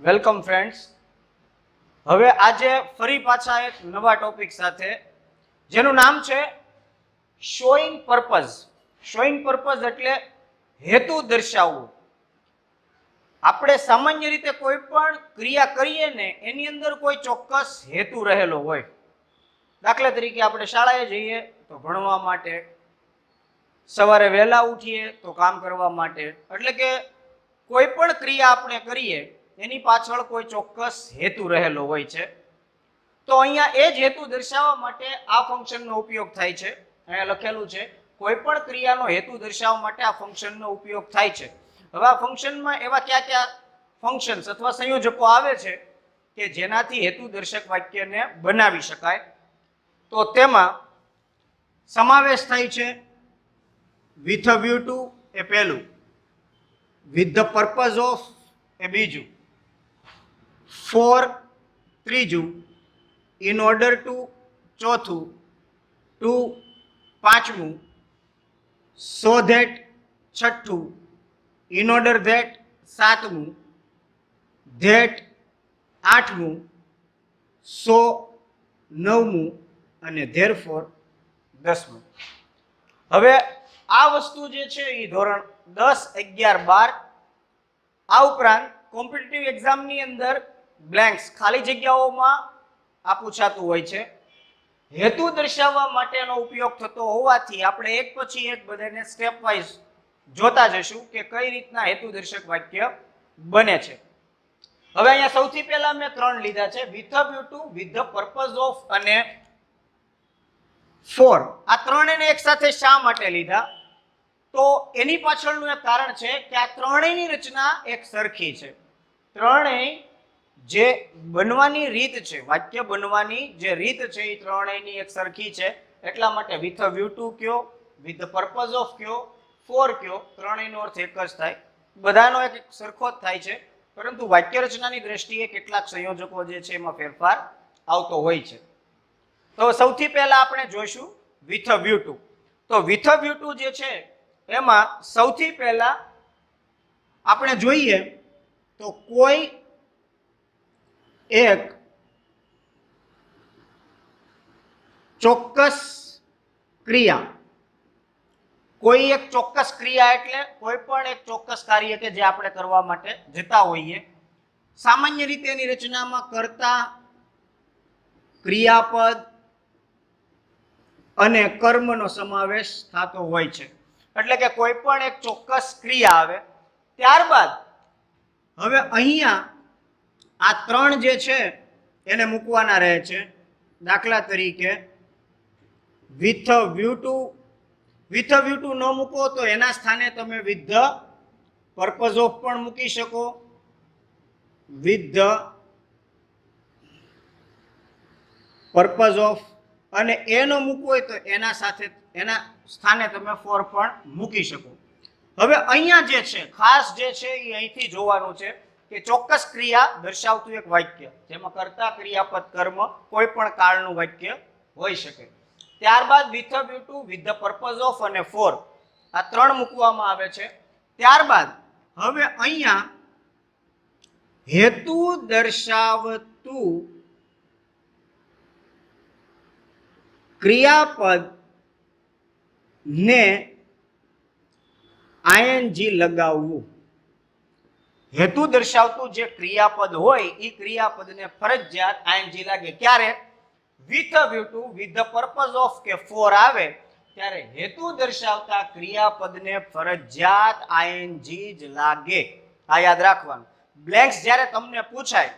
Welcome friends. હવે આજે ફરી પાછા એક નવા ટોપિક સાથે, જેનું નામ છે શોઈંગ પર્પઝ. શોઈંગ પર્પઝ એટલે હેતુ દર્શાવવું. આપણે સામાન્ય રીતે કોઈ પણ ક્રિયા કરીએ ને એની અંદર કોઈ ચોક્કસ હેતુ રહેલો હોય. દાખલા તરીકે આપણે શાળાએ જઈએ તો ભણવા માટે, સવારે વહેલા ઉઠીએ તો કામ કરવા માટે. એટલે કે કોઈ પણ ક્રિયા આપણે કરીએ એની પાછળ કોઈ ચોક્કસ હેતુ રહેલો હોય છે. તો અહીંયા એ જ હેતુ દર્શાવવા માટે આ ફંક્શનનો ઉપયોગ થાય છે. અહીંયા લખેલું છે કોઈ પણ ક્રિયાનો હેતુ દર્શાવવા માટે આ ફંક્શનનો ઉપયોગ થાય છે. હવે આ ફંક્શનમાં એવા કયા કયા ફંક્શન્સ અથવા સંયોજકો આવે છે કે જેનાથી હેતુ દર્શક વાક્યને બનાવી શકાય? તો તેમાં સમાવેશ થાય છે વિથ અ વ્યૂ ટુ એ પહેલું, વિથ ધ પર્પઝ ઓફ એ બીજું, ફોર ત્રીજું, ઇન ઓર્ડર ટુ ચોથું, ટુ પાંચમું, સો ધેટ છઠ્ઠું, ઇન ઓર્ડર ધેટ સાતમું, ધેટ આઠમું, સો નવમું અને ધેરફોર દસમું. હવે આ વસ્તુ જે છે એ ધોરણ 10, 11, 12 આ ઉપરાંત કોમ્પિટિટિવ એક્ઝામની અંદર બ્લેન્ક્સ ખાલી જગ્યાઓમાં આ પૂછાતું હોય છે. હેતુ દર્શાવવા માટેનો ઉપયોગ થતો હોવાથી આપણે એક પછી એક બધાને સ્ટેપ વાઇઝ જોતા જઈશું કે કઈ રીતના હેતુ દર્શક વાક્ય બને છે. હવે અહીંયા સૌથી પહેલા મેં 3 લીધા છે, with a view to, with the purpose of અને ફોર. આ ત્રણેયને એક સાથે શા માટે લીધા? તો એની પાછળનું એક કારણ છે કે આ ત્રણેયની રચના એક સરખી છે. ત્રણેય જે બનવાની રીત છે, વાક્ય બનવાની જે રીત છે એ ત્રણેયની એક સરખી છે. એટલા માટે વિથ અ વ્યૂ ટુ કયો, વિથ ધ પર્પઝ ઓફ કયો, ફોર કયો, ત્રણેયનો અર્થ એક જ થાય. બધાનો એક સરખો જ થાય છે, પરંતુ વાક્ય રચનાની દ્રષ્ટિએ કેટલાક સંયોજકો જે છે એમાં ફેરફાર આવતો હોય છે. તો સૌથી પહેલા આપણે જોઈશું વિથ અ વ્યૂ ટુ. તો વિથ અ વ્યૂ ટુ જે છે એમાં સૌથી પહેલા આપણે જોઈએ તો કોઈ એક ચોક્કસ ક્રિયા, કોઈ એક ચોક્કસ ક્રિયા એટલે કોઈ પણ એક ચોક્કસ કાર્ય કે જે આપણે કરવા માટે જતા હોઈએ. સામાન્ય રીતે એની રચનામાં કર્તા, ક્રિયાપદ અને કર્મનો સમાવેશ થતો હોય છે. એટલે કે કોઈ પણ એક ચોક્કસ ક્રિયા આવે, ત્યારબાદ હવે અહીંયા આ ત્રણ જે છે એને મૂકવાના રહે છે. દાખલા તરીકે with a view to, with a view two ન મૂકો તો એના સ્થાને તમે વિથ ધ પર્પઝ ઓફ પણ મૂકી શકો, વિથ ધ પર્પઝ ઓફ, અને એ ન મૂકવું હોય તો એના સાથે એના સ્થાને તમે ફોર પણ મૂકી શકો. હવે અહીંયા જે છે ખાસ જે છે એ અહીંથી જોવાનું છે કે ચોક્કસ ક્રિયા દર્શાવતું એક વાક્ય, જેમાં કર્તા, ક્રિયાપદ, કર્મ કોઈ પણ કાળનું વાક્ય હોઈ શકે. ત્યારબાદ with a view to, with the purpose of અને ફોર, આ ત્રણ મૂકવામાં આવે છે. ત્યારબાદ હવે અહીંયા હેતુ દર્શાવતું ક્રિયાપદ ને આઈએનજી લગાવવું. હેતુ દર્શાવતું જે ક્રિયાપદ હોય એ ક્રિયાપદને ફરજિયાત આઈએનજી લાગે. ક્યારે? With a view to, with the purpose of કે ફોર આવે ત્યારે હેતુ દર્શાવતા ક્રિયાપદને ફરજિયાત આઈએનજી જ લાગે. આ યાદ રાખવાનું. બ્લેન્ક્સ જ્યારે તમને પૂછાય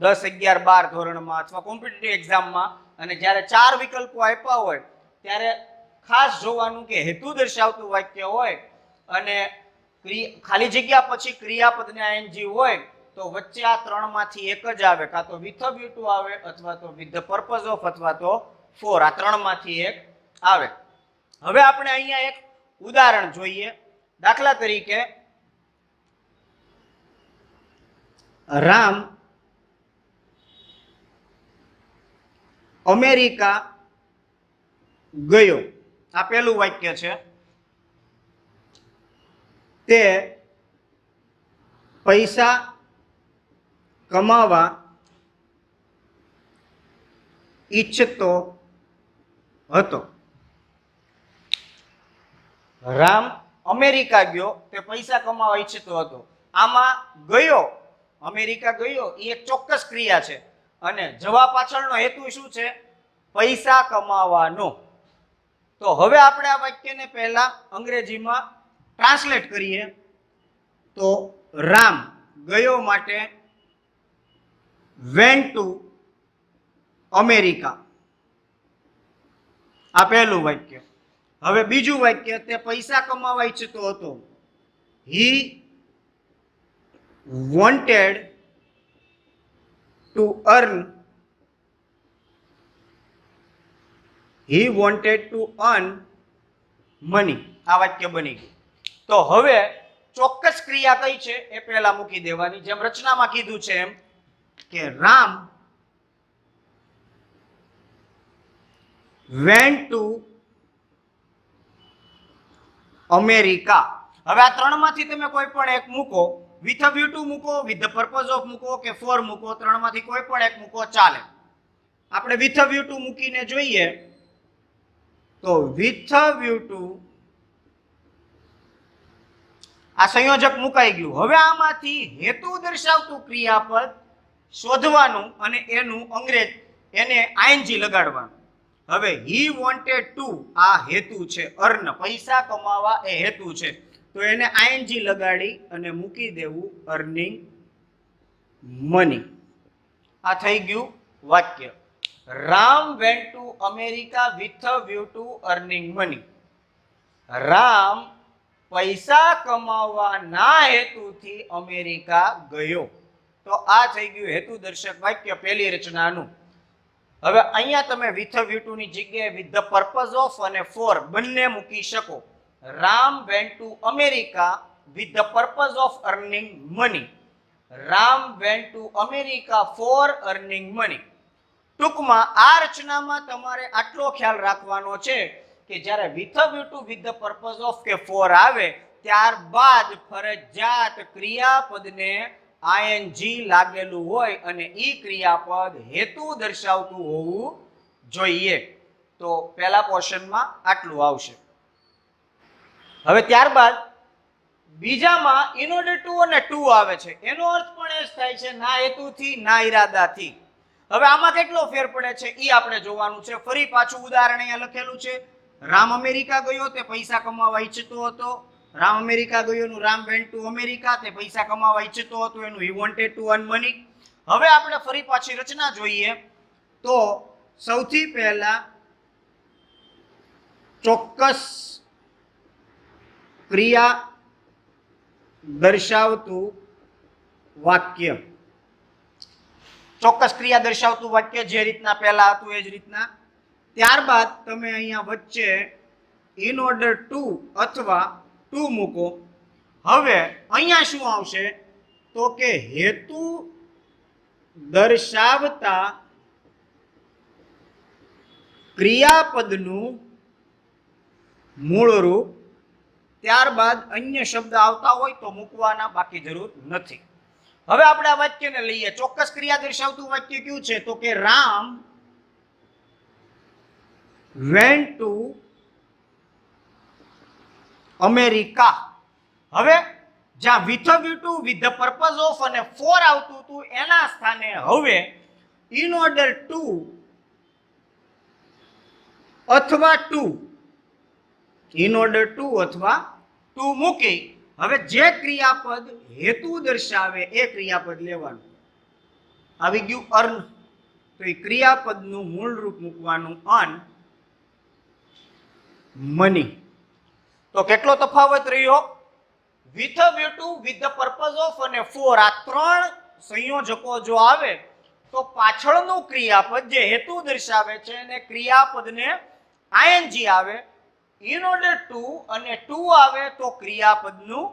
10, 11, 12 ધોરણમાં અથવા કોમ્પિટિટિવ એક્ઝામમાં, અને જ્યારે 4 વિકલ્પો આપ્યા હોય ત્યારે ખાસ જોવાનું કે હેતુ દર્શાવતું વાક્ય હોય અને ખાલી જગ્યા પછી ક્રિયાપદને આઈએનજી હોય તો વચ્ચે આ ત્રણમાંથી એક જ આવે. કાં તો વિથ અ વ્યૂ ટુ આવે, અથવા તો વિથ ધ પર્પઝ ઓફ, અથવા તો ફોર. આ ત્રણમાંથી એક આવે. હવે આપણે અહીંયા એક ઉદાહરણ જોઈએ. દાખલા તરીકે રામ અમેરિકા ગયો. આ પહેલું વાક્ય છે. તે પૈસા કમાવા ઈચ્છતો હતો. રામ અમેરિકા ગયો તે પૈસા કમાવા ઈચ્છતો હતો. આમાં ગયો, અમેરિકા ગયો એ એક ચોક્કસ ક્રિયા છે અને જવા પાછળનો હેતુ શું છે? પૈસા કમાવાનો. તો હવે આપણે આ વાક્યને પહેલા અંગ્રેજીમાં ટ્રાન્સલેટ કરીએ. તો રામ ગયો માટે went to અમેરિકા. આ પહેલું વાક્ય. હવે બીજું વાક્ય, તે પૈસા કમાવા ઈચ્છતો હતો. he wanted to earn money. આ વાક્ય બની ગયું. તો હવે ચોક્કસ ક્રિયા કઈ છે એ પહેલા મૂકી દેવાની. જેમ રચનામાં કીધું છે એમ કે રામ went to અમેરિકા. હવે આ ત્રણમાંથી તમે કોઈ પણ એક મૂકો, વિથ અ વ્યૂ ટુ મૂકો, વિથ ધ પર્પઝ ઓફ મૂકો કે ફોર મૂકો, ત્રણમાંથી કોઈ પણ એક મૂકો ચાલે. આપણે વિથ અ વ્યૂ ટુ મૂકીને જોઈએ તો વિથ અ વ્યૂ ટુ આ સંયોજક મુકાઈ ગયું. હવે આમાંથી હેતુ દર્શાવતું ક્રિયાપદ શોધવાનું અને એનું એને આઈએનજી લગાડવાનું. હવે he wanted to આ હેતુ છે, અર્ન પૈસા કમાવા એ હેતુ છે, તો એને આઈએનજી લગાડી અને મૂકી દેવું અર્નિંગ મની. આ થઈ ગયું વાક્ય. Ram went to America with a view to earning money. Ram પૈસા કમાવાના હેતુથી અમેરિકા ગયો. તો આ થઈ ગયું હેતુ દર્શક વાક્ય પહેલી રચનાનું. હવે અહીંયા તમે વિથ અ વ્યૂ ટુ ની જગ્યાએ વિથ ધ પર્પઝ ઓફ અને ફોર બંને મૂકી શકો. Ram went to America with the purpose of earning money. Ram went to America for earning money. ટૂંકમાં આ રચનામાં તમારે આટલો ખ્યાલ રાખવાનો છે કે જ્યારે with a view to with the purpose of કે ફોર આવે ત્યારબાદ ફરજિયાત ક્રિયાપદને આઈએનજી લાગેલું હોય અને ઈ ક્રિયાપદ હેતુ દર્શાવતું હોવું જોઈએ. તો પહેલા પોર્શનમાં આટલું આવશે. હવે ત્યારબાદ બીજામાં ઇન ઓર્ડર ટુ અને ટુ આવે છે. એનો અર્થ પણ એ જ થાય છે ના હેતુથી ના ઈરાદાથી. હવે આમાં કેટલો ફેર પડે છે ઈ આપણે જોવાનું છે. ફરી પાછું ઉદાહરણ અહીંયા લખેલું છે. રામ અમેરિકા ગયો, તે પૈસા કમાવા ઈચ્છતો હતો. રામ અમેરિકા ગયો એનું રામ વેન્ટ ટુ અમેરિકા, તે પૈસા કમાવા ઈચ્છતો હતો એનું he wanted to earn money. હવે આપણે ફરી પાછી રચના જોઈએ તો સૌથી પહેલા ચોક્કસ ક્રિયા દર્શાવતું વાક્ય. ચોક્કસ ક્રિયા દર્શાવતું વાક્ય જે રીતના પહેલા હતું એ જ રીતના. ત્યારબાદ તમે અહીંયા વચ્ચે ઇન ઓર્ડર ટુ અથવા ટુ મૂકો. હવે અહીંયા શું આવશે તો કે હેતુ દર્શાવતા ક્રિયાપદનું મૂળ રૂપ. ત્યારબાદ અન્ય શબ્દ આવતા હોય તો મૂકવાના, બાકી જરૂર નથી. હવે આપણે આ વાક્યને લઈએ. ચોક્કસ ક્રિયા દર્શાવતું વાક્ય કયું છે તો કે રામ went to અમેરિકા. હવે જ્યાં with a view to with the purpose of અને ફોર આવતું હતું એના સ્થાને હવે ઇન ઓર્ડર ટુ અથવા ટુ, ઇન ઓર્ડર ટુ અથવા ટુ મૂકી હવે જે ક્રિયાપદ હેતુ દર્શાવે એ ક્રિયાપદ લેવાનું. આવી ગયું અર્ન, તો એ ક્રિયાપદનું મૂળ રૂપ મૂકવાનું અર્ન મની. તો કેટલો તફાવત રહ્યો? With a view to with the purpose of અને ફોર આ ત્રણ સંયોજકો જો આવે તો પાછળનું ક્રિયાપદ જે હેતુ દર્શાવે છે અને ક્રિયાપદને આઈએનજી આવે. ઇન ઓર્ડર ટુ અને ટુ આવે તો ક્રિયાપદનું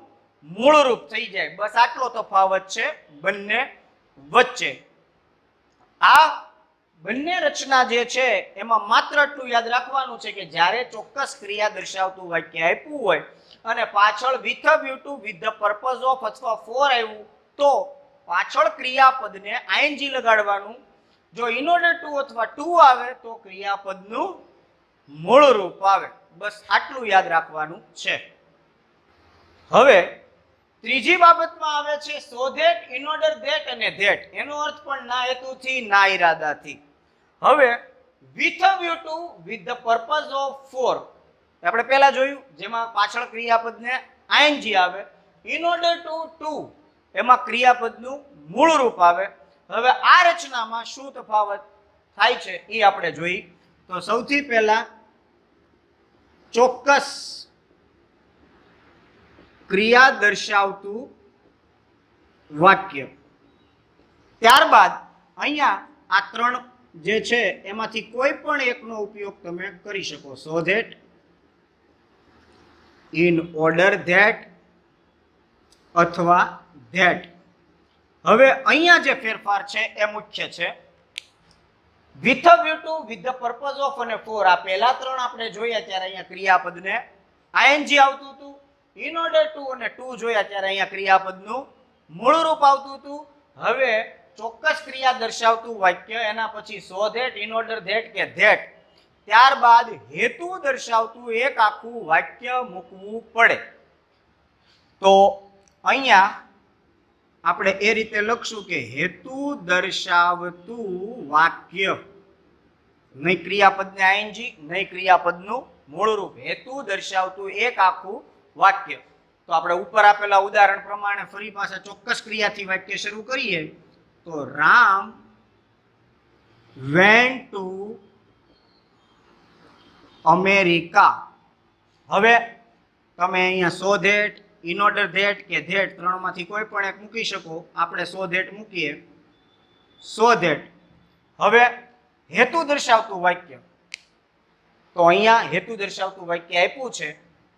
મૂળ રૂપ થઈ જાય. બસ આટલો તફાવત છે બંને વચ્ચે. આ બંને રચના જે છે એમાં માત્ર એટલું યાદ રાખવાનું છે કે જ્યારે ચોક્કસ ક્રિયા દર્શાવતું વાક્ય આપ્યું હોય અને પાછળ with a view to with the purpose of અથવા ફોર આવ્યું તો પાછળ ક્રિયાપદને આઈએનજી લગાડવાનું. જો ઇન ઓર્ડર ટુ અથવા ટુ આવે તો ક્રિયાપદનું મૂળ રૂપ આવે. બસ આટલું યાદ રાખવાનું છે. હવે ત્રીજી બાબતમાં આવે છે સો ધેટ, ઇન ઓર્ડર ધેટ અને ધેટ. એનો અર્થ પણ ના હેતુથી ના ઈરાદાથી. હવે with a view to, with the purpose of, for આપણે પહેલા જોયું જેમાં પાછળ ક્રિયાપદને આઈએનજી આવે. ઇન ઓર્ડર ટુ એમાં ક્રિયાપદનું મૂળ રૂપ આવે. હવે આ રચનામાં શું તફાવત થાય છે એ આપણે જોઈ. તો સૌથી પહેલા ચોક્કસ ક્રિયા દર્શાવતું વાક્ય. ત્યારબાદ અહીંયા આ ત્રણ જે છે એમાંથી કોઈ પણ એકનો ઉપયોગ તમે કરી શકો. સો ધેટ, ઇન ઓર્ડર ધેટ અથવા ધેટ. હવે અહીંયા જે ફેરફાર છે એ મુખ્ય છે. With a view to, with the purpose of અને ફોર. આ પહેલા ત્રણ આપણે જોયા ત્યારે અહીંયા ક્રિયાપદને આઈએનજી આવતું હતું. ઇન ઓર્ડર ટુ અને ટુ જોયા ત્યારે અહીંયા ક્રિયાપદનું મૂળ રૂપ આવતું હતું. હવે ચોક્કસ ક્રિયા દર્શાવતું વાક્ય, એના પછી સો ધેટ, ઇન ઓર્ડર ધેટ કે ધેટ. ત્યારબાદ હેતુ દર્શાવતું એક આખું વાક્ય મૂકવું પડે. તો અહીંયા આપણે એ રીતે લખશું કે હેતુ દર્શાવતું વાક્ય. નહીં ક્રિયાપદને આઈએનજી, નહીં ક્રિયાપદનું મૂળ રૂપ. હેતુ દર્શાવતું એક આખું વાક્ય. તો આપણે ઉપર આપેલા ઉદાહરણ પ્રમાણે ફરી પાછા ચોક્કસ ક્રિયાથી વાક્ય શરૂ કરીએ. તો રામ went to અમેરિકા. હવે તમે અહીંયા સો ધેટ, ઇન ઓર્ડર ધેટ કે ધેટ ત્રણમાંથી કોઈ પણ એક મૂકી શકો. આપણે સો ધેટ મૂકીએ. So that. હવે હેતુ દર્શાવતું વાક્ય. તો અહીંયા હેતુ દર્શાવતું વાક્ય આપ્યું છે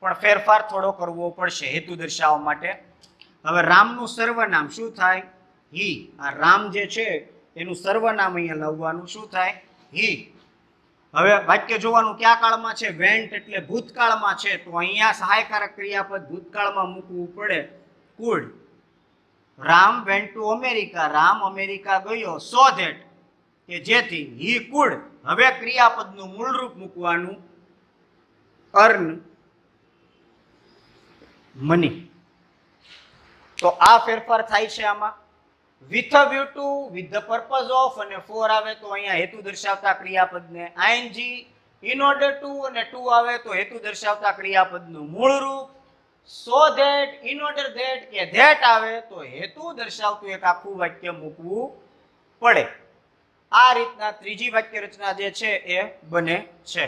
પણ ફેરફાર થોડો કરવો પડશે હેતુ દર્શાવવા માટે. હવે રામનું સર્વનામ શું થાય? હી. આ રામ જે છે એનું સર્વનામ અહીંયા લાવવાનું. શું થાય? હી. હવે વાક્ય જોવાનું કયા કાળમાં છે. વેન્ટ એટલે ભૂતકાળમાં છે તો અહીંયા સહાયકારક ક્રિયાપદ ભૂતકાળમાં મૂકવું પડે. Could. Ram went to America. Ram America ગયો. સો ધેટ કે જેથી હી કુડ. હવે ક્રિયાપદનું મૂળ રૂપ મૂકવાનું અર્ન મની. તો આ ફેરફાર થાય છે આમાં. With a view to, with the purpose of અને ફોર આવે તો અહીંયા હેતુ દર્શાવતા ક્રિયાપદને આઈએનજી. ઇન ઓર્ડર ટુ અને ટુ આવે તો હેતુ દર્શાવતા ક્રિયાપદનું મૂળ રૂપ. સો ધેટ, ઇન ઓર્ડર ધેટ કે ધેટ આવે તો હેતુ દર્શાવતું એક આખું વાક્ય મૂકવું પડે. આ રીતના ત્રીજી વાક્ય રચના જે છે એ બને છે.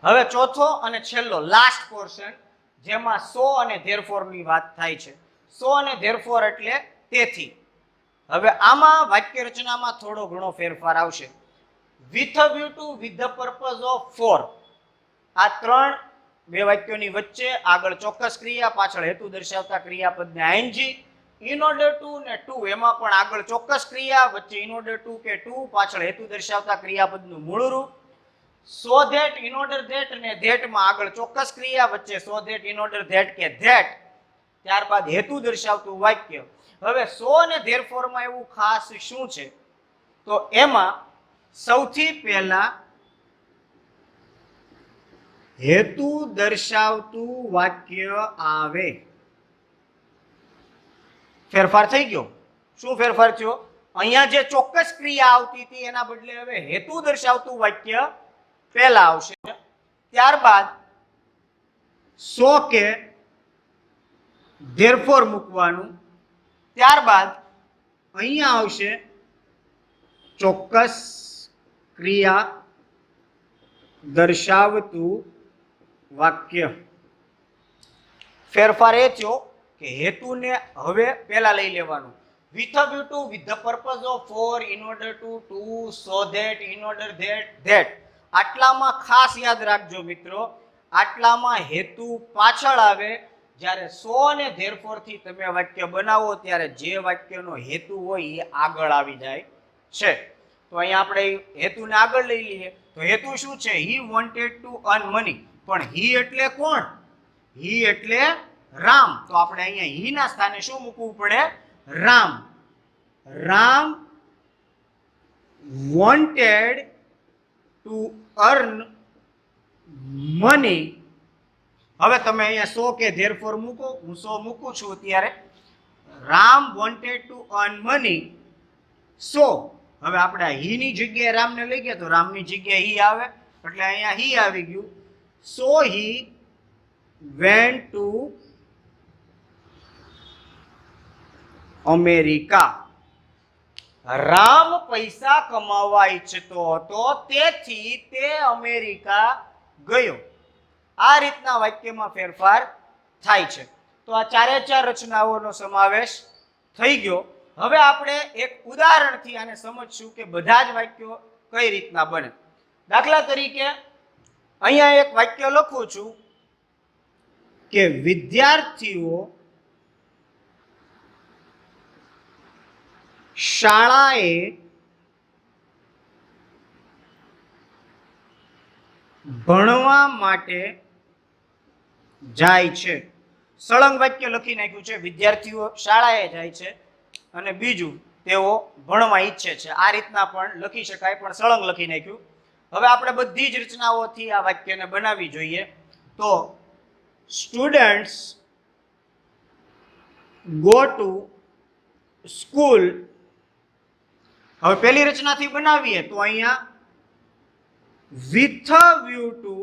હવે ચોથો અને છેલ્લો લાસ્ટ પોર્શન જેમાં સો અને ધેરફોર ની વાત થાય છે. સો અને ધેરફોર એટલે તેથી. હવે આમાં વાક્ય રચનામાં થોડો ઘણો ફેરફાર આવશે. With a view to, with the purpose of, for. આ ત્રણ બે વાક્યોની વચ્ચે આગળ ચોક્કસ ક્રિયા, પાછળ હેતુ દર્શાવતા ક્રિયાપદને આઈએનજી. ઇન ઓર્ડર ટુ ને ટુ એમાં પણ આગળ ચોક્કસ ક્રિયા, વચ્ચે ઇન ઓર્ડર ટુ કે ટુ, પાછળ હેતુ દર્શાવતા ક્રિયાપદનું મૂળ રૂપ. સો ધેટ, ઇન ઓર્ડર ધેટ અને ધેટમાં આગળ ચોક્કસ ક્રિયા, વચ્ચે સો ધેટ, ઇન ઓર્ડર ધેટ કે ધેટ. ત્યારબાદ હેતુ દર્શાવતું વાક્ય. હવે સો અને ધેરફોરમાં એવું ખાસ શું છે? તો એમાં સૌથી પહેલા હેતુ દર્શાવતું વાક્ય આવે. ફેરફાર થઈ ગયો. શું ફેરફાર થયો? અહીંયા જે ચોક્કસ ક્રિયા આવતી હતી એના બદલે હવે હેતુ દર્શાવતું વાક્ય પહેલા આવશે. ત્યારબાદ સો કે ધેરફોર મૂકવાનું. ત્યારબાદ અહીંયા આવશે ચોક્કસ ક્રિયા દર્શાવતું વાક્ય. ફેરફાર એ થયો કે હેતુને હવે પહેલા લઈ લેવાનું. With a view to, with the purpose of, for, in order to, to, so that, in order that, that. આટલામાં ખાસ યાદ રાખજો મિત્રો, આટલામાં હેતુ પાછળ આવે. જ્યારે સો અને ધેરફોર થી તમે વાક્ય બનાવો ત્યારે જે વાક્યનો હેતુ હોય એ આગળ આવી જાય છે. તો અહીંયા આપણે હેતુને આગળ લઈ લઈએ. તો હેતુ શું છે? He wanted to earn money. પણ હી એટલે કોણ? હી એટલે રામ. તો આપણે અહીંયા હી ના સ્થાને શું મૂકવું પડે? Ram. Ram wanted to earn money. હવે તમે અહીંયા સો કે therefore મૂકો, હું સો મૂકું છું અત્યારે. Ram wanted to earn money, so હવે આપણે હી ની જગ્યાએ રામને લઈ ગયા તો રામની જગ્યાએ હી આવે, એટલે અહીંયા હી આવી ગયું. so he went to America. Ram પૈસા કમાવા ઈચ્છતો હતો, તેથી તે અમેરિકા ગયો. આ રીતના વાક્યમાં ફેરફાર થાય છે. તો આ ચારે ચાર રચનાઓનો સમાવેશ થઈ ગયો. હવે આપણે એક ઉદાહરણથી આને સમજશું કે બધા જ વાક્યો કઈ રીતના બને. દાખલા તરીકે અહીંયા એક વાક્ય લખું છું કે વિદ્યાર્થીઓ શાળાએ ભણવા માટે જાય છે. સળંગ વાક્ય લખી નાખ્યું છે, વિદ્યાર્થીઓ શાળાએ જાય છે અને બીજું તેઓ ભણવા ઈચ્છે છે. આ રીતના પણ લખી શકાય, પણ સળંગ લખી નાખ્યું. હવે આપણે બધી જ રચનાઓથી આ વાક્યને બનાવવી જોઈએ. તો સ્ટુડન્ટ્સ ગો ટુ સ્કૂલ. હવે પહેલી રચનાથી બનાવીએ તો અહીંયા with a view to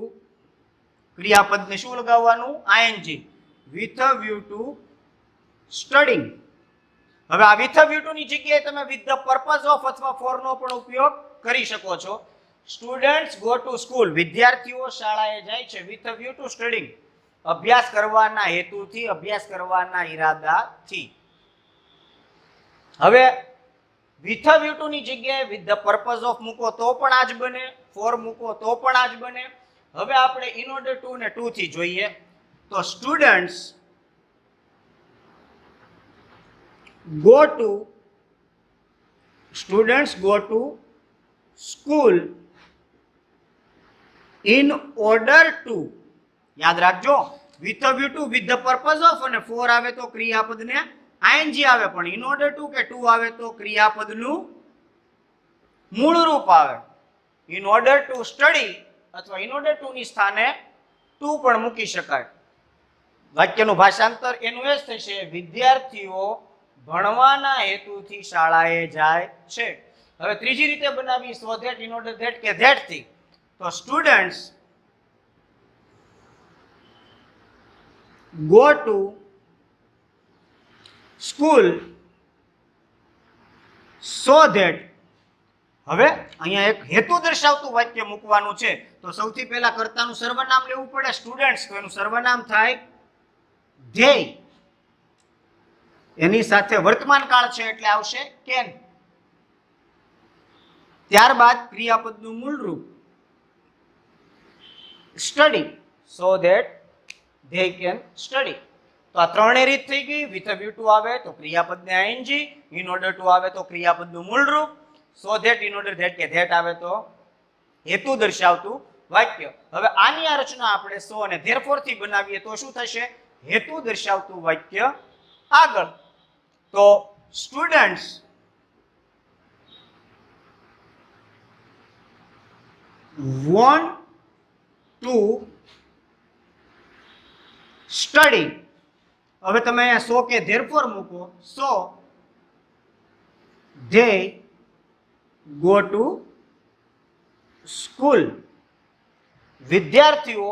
ક્રિયાપદને શું લગાવવાનું? ing. with a view to studying. હવે આ with a view to ની જગ્યાએ તમે with the purpose of અથવા for નો પણ ઉપયોગ કરી શકો છો. સ્ટુડન્ટ્સ ગો ટુ સ્કૂલ, વિદ્યાર્થીઓ શાળાએ જાય છે. with a view to studying, અભ્યાસ કરવાના હેતુથી, અભ્યાસ કરવાના ઈરાદાથી. હવે with a view to ની જગ્યાએ with the purpose of મૂકો તો પણ આ જ બને, for મૂકો તો પણ આ જ બને. હવે આપણે in order to ને to થી જોઈએ તો students go to school in order to, યાદ રાખજો, with a view to, with the purpose of અને for આવે તો ક્રિયાપદને ing આવે, પણ in order to કે to આવે તો ક્રિયાપદનું મૂળ રૂપ આવે. in order to study અથવા in order to ની સ્થાને to પણ મૂકી શકાય. વાક્યનું ભાષાંતર એનું એ જ થશે, વિદ્યાર્થીઓ ભણવાના હેતુથી શાળાએ જાય છે. હવે ત્રીજી રીતે બનાવી so that, in order that કે that થી. તો students go to school so that. હવે અહીંયા એક હેતુ દર્શાવતું વાક્ય મૂકવાનું છે. તો સૌથી પહેલા કર્તાનું સર્વનામ લેવું પડે. સ્ટુડન્ટ્સ તો એનું સર્વનામ થાય ધ્યેય. એની સાથે વર્તમાન કાળ છે એટલે આવશે કેન. ત્યારબાદ ક્રિયાપદનું મૂળ રૂપ study, so that they can study. તો આ ત્રણેય રીત થઈ ગઈ. with a view to આવે તો ક્રિયાપદને ing, in order to આવે તો ક્રિયાપદનું મૂળ રૂપ, so that, in order that કે that આવે તો હેતુ દર્શાવતું વાક્ય. હવે આની આ રચના આપણે so અને therefore થી બનાવીએ તો શું થશે? હેતુ દર્શાવતું વાક્ય આગળ. તો સ્ટુડન્ટ્સ want to study. હવે તમે અહીંયા so કે therefore મૂકો. so they go to school. વિદ્યાર્થીઓ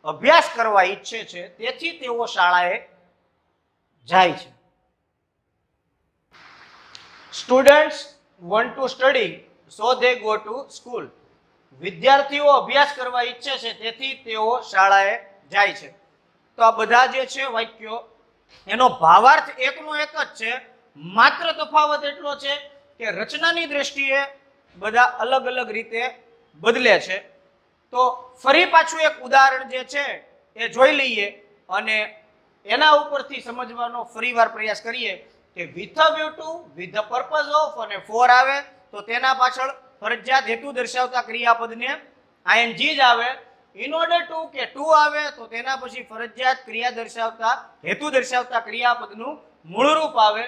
અભ્યાસ કરવા ઈચ્છે છે, તેથી તેઓ શાળાએ જાય છે. Students want to study, so they go to school. વિદ્યાર્થીઓ અભ્યાસ કરવા ઈચ્છે છે, તેથી તેઓ શાળાએ જાય છે. તો આ બધા જે છે વાક્યો, એનો ભાવાર્થ એકનો એક જ છે, માત્ર તફાવત એટલો છે કે રચનાની દ્રષ્ટિએ બધા અલગ અલગ રીતે બદલે છે. તો ફરી પાછું એક ઉદાહરણ જે છે એ જોઈ લઈએ અને એના ઉપરથી સમજવાનો ફરીવાર પ્રયાસ કરીએ કે with a view to, with the purpose of અને for આવે તો તેના પાછળ ફરજિયાત હેતુ દર્શાવતા ક્રિયાપદને ing જ આવે. in order to કે to આવે તો તેના પછી ફરજિયાત ક્રિયા દર્શાવતા, હેતુ દર્શાવતા ક્રિયાપદનું મૂળ રૂપ આવે.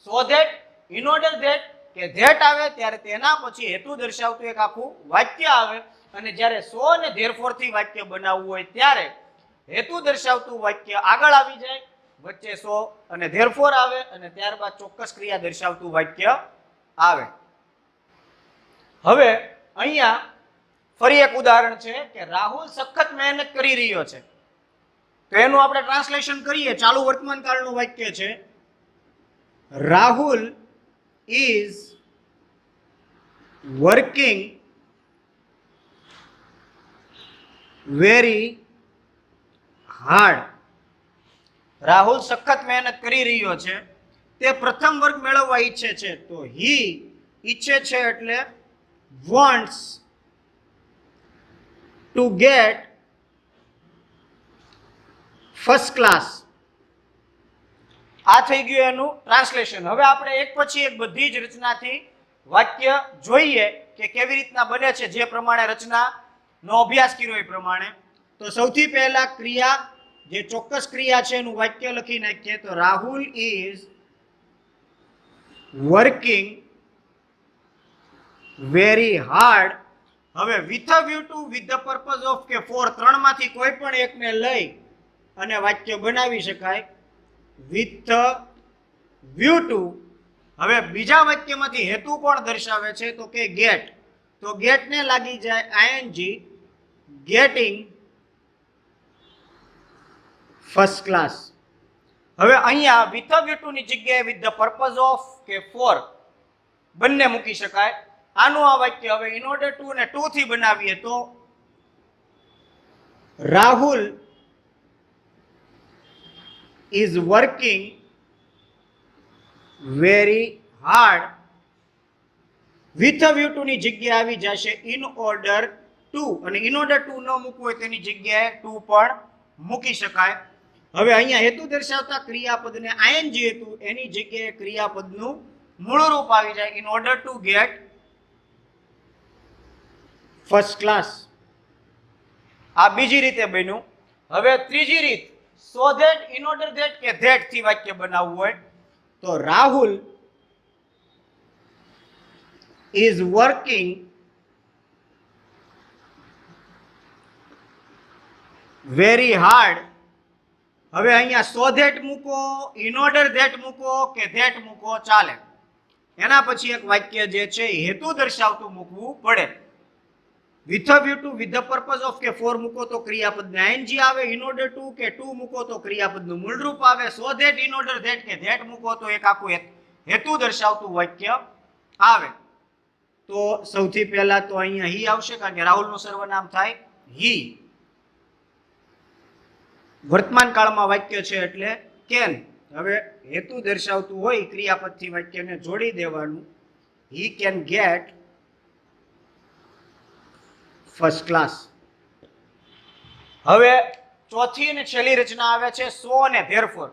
so that in order that કે ધેટ આવે ત્યારે તેના પછી હેતુ દર્શાવતું એક આખું વાક્ય આવે, અને જ્યારે સો અને ધેરફોર થી વાક્ય બનાવવું હોય ત્યારે હેતુ દર્શાવતું વાક્ય આગળ આવી જાય, વચ્ચે સો અને ધેરફોર આવે, અને ત્યારબાદ ચોક્કસ ક્રિયા દર્શાવતું વાક્ય આવે. હવે અહીંયા ફરી એક ઉદાહરણ છે કે રાહુલ સખત મહેનત કરી રહ્યો છે. તો એનું આપણે ટ્રાન્સલેશન કરીએ. ચાલુ વર્તમાન કાળનું વાક્ય છે, Rahul is working very hard. Rahul સખત મહેનત કરી રહ્યો છે. તે પ્રથમ વર્ગ મેળવવા ઈચ્છે છે. તો હી ઈચ્છે છે એટલે wants to gate first class. આ થઈ ગયું એનું ટ્રાન્સલેશન. હવે આપણે એક પછી એક બધી જ રચનાથી વાક્ય જોઈએ કે કેવી રીતના બને છે, જે પ્રમાણે રચનાનો અભ્યાસ કર્યો એ પ્રમાણે. તો સૌથી પહેલા ક્રિયા, જે ચોક્કસ ક્રિયા છે એનું વાક્ય લખી નાખીએ. તો Rahul is working very hard. હવે with a view to, with the purpose of કે ફોર, ત્રણમાંથી કોઈ પણ એકને લઈ અને વાક્ય બનાવી શકાય. વિથ વ્યૂ ટુ, હવે બીજા વાક્યમાંથી હેતુ કોણ દર્શાવે છે તો કે ગેટ. તો ગેટને લાગી જાય આઈએનજી, ગેટિંગ ફર્સ્ટ ક્લાસ. હવે અહીંયા વિથ અ વ્યૂ ટુ ની જગ્યાએ વિથ ધ પર્પઝ ઓફ કે ફોર બંને મૂકી શકાય. આનું આ વાક્ય હવે ઇન ઓર્ડર ટુ ને ટુ થી બનાવીએ તો Rahul is working very hard. with a view to ની જગ્યાએ આવી જશે in order to, અને in order to ન મૂકવું હોય તેની જગ્યાએ to પણ મૂકી શકાય. હવે અહીંયા હેતુ દર્શાવતા ક્રિયાપદને આઈએનજી હતું એની જગ્યાએ ક્રિયાપદનું મૂળ રૂપ આવી જાય, in order to get first class. આ બીજી રીતે બન્યું. હવે ત્રીજી રીત, so that, in order that કે that થી વાક્ય બનાવવું હોય તો Rahul is working very hard. હવે અહીંયા so that મૂકો, in order that મૂકો કે that મૂકો ચાલે. એના પછી એક વાક્ય જે છે હેતુ દર્શાવતું મૂકવું પડે. with a view to, with the purpose of કે for મૂકો તો ક્રિયાપદને આઈએનજી આવે, in order to કે to મૂકો તો ક્રિયાપદનું મૂળ રૂપ આવે, so that, in order that કે that મૂકો તો એક આખું હેતુ દર્શાવતું વાક્ય આવે. તો સૌથી પહેલા તો અહીંયા હી આવશે, કારણ કે રાહુલનું સર્વનામ થાય હી. વર્તમાન કાળમાં વાક્ય છે એટલે કેન. હવે હેતુ દર્શાવતું હોય ક્રિયાપદથી વાક્યને જોડી દેવાનું. He can get first class. હવે ચોથી અને છેલ્લી રચના આવે છે સો અને ધેરફોર.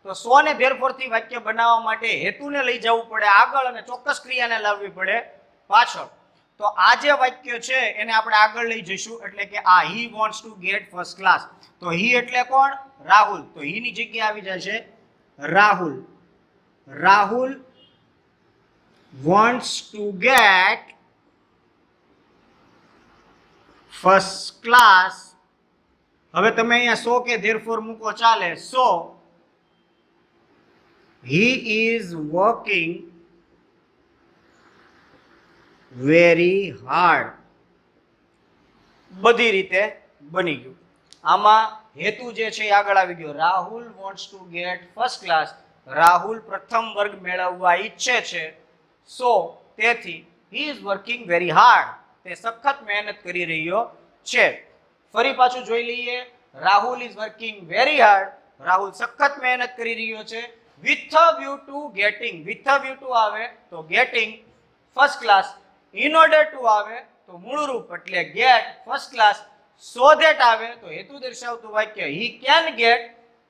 તો સો અને ધેરફોર થી વાક્ય બનાવવા માટે હેતુને લઈ જવું પડે આગળ અને ચોક્કસ ક્રિયાને લાવવી પડે પાછળ. તો આ જે વાક્ય છે એને આપણે આગળ લઈ જઈશું, એટલે કે આ he wants to gate first class. તો હી એટલે કોણ? રાહુલ. તો હી ની જગ્યાએ આવી જશે Rahul. Rahul wants to gate first class. હવે તમે અહીંયા સો કે ધેરફોર મૂકો ચાલે. સો he is working very hard. બધી રીતે બની ગયું. આમાં હેતુ જે છે એ આગળ આવી ગયો. Rahul wants to gate first class. Rahul પ્રથમ વર્ગ મેળવવા ઈચ્છે છે. સો તેથી he is working very hard. તે સખત મહેનત કરી રહ્યો છે. ફરી પાછું જોઈ લઈએ. Rahul is working very hard. Rahul સખત મહેનત કરી રહ્યો છે. with a view to getting, with a view to આવે તો getting first class. in order to આવે તો મૂળ રૂપ એટલે get first class. so that આવે તો હેતુ દર્શાવતું વાક્ય he can get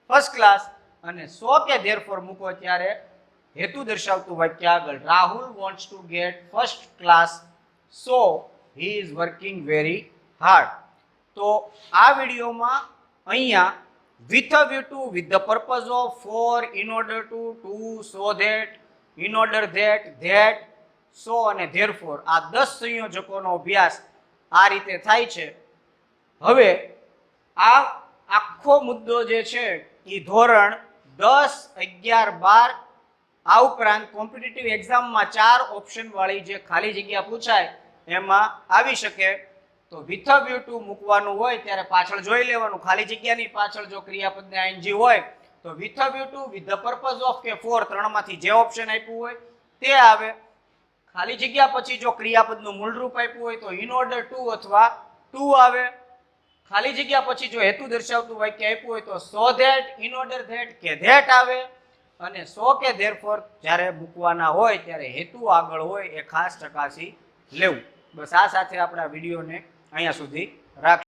first class. અને so કે therefore મૂકો ત્યારે હેતુ દર્શાવતું વાક્ય આગળ. Rahul wants to get first class, so he is working very hard. તો આ વિડીયોમાં અહીંયા with a view to, with the purpose of, for, in order to, so that in order that, so અને ધેરફોર, આ 10 સંયોજકોનો અભ્યાસ આ રીતે થાય છે. હવે આ આખો મુદ્દો જે છે એ ધોરણ 10, 11, 12 આ ઉપરાંત કોમ્પિટિટિવ એક્ઝામમાં 4 ઓપ્શન વાળી જે ખાલી જગ્યા પૂછાય એમાં આવી શકે. તો વિથ અ વ્યૂ ટુ મૂકવાનું હોય ત્યારે પાછળ જોઈ લેવાનું, ખાલી જગ્યાની પાછળ જો ક્રિયાપદને ing હોય તો with a view to, with the purpose of કે ફોર, ત્રણમાંથી જે ઓપ્શન આપ્યું હોય તે આવે. ખાલી જગ્યા પછી જો ક્રિયાપદનું મૂળ રૂપ આપ્યું હોય તો ઇન ઓર્ડર ટુ અથવા ટુ આવે. ખાલી જગ્યા પછી જો હેતુ દર્શાવતું વાક્ય આપ્યું હોય તો સો ધેટ, ઇન ઓર્ડર ધેટ કે ધેટ આવે. અને સો કે ધેરફોર જ્યારે મૂકવાના હોય ત્યારે હેતુ આગળ હોય એ ખાસ ચકાસી લેવું. બસ આ સાથે આપણા વિડીયોને અહીંયા સુધી રાખશું.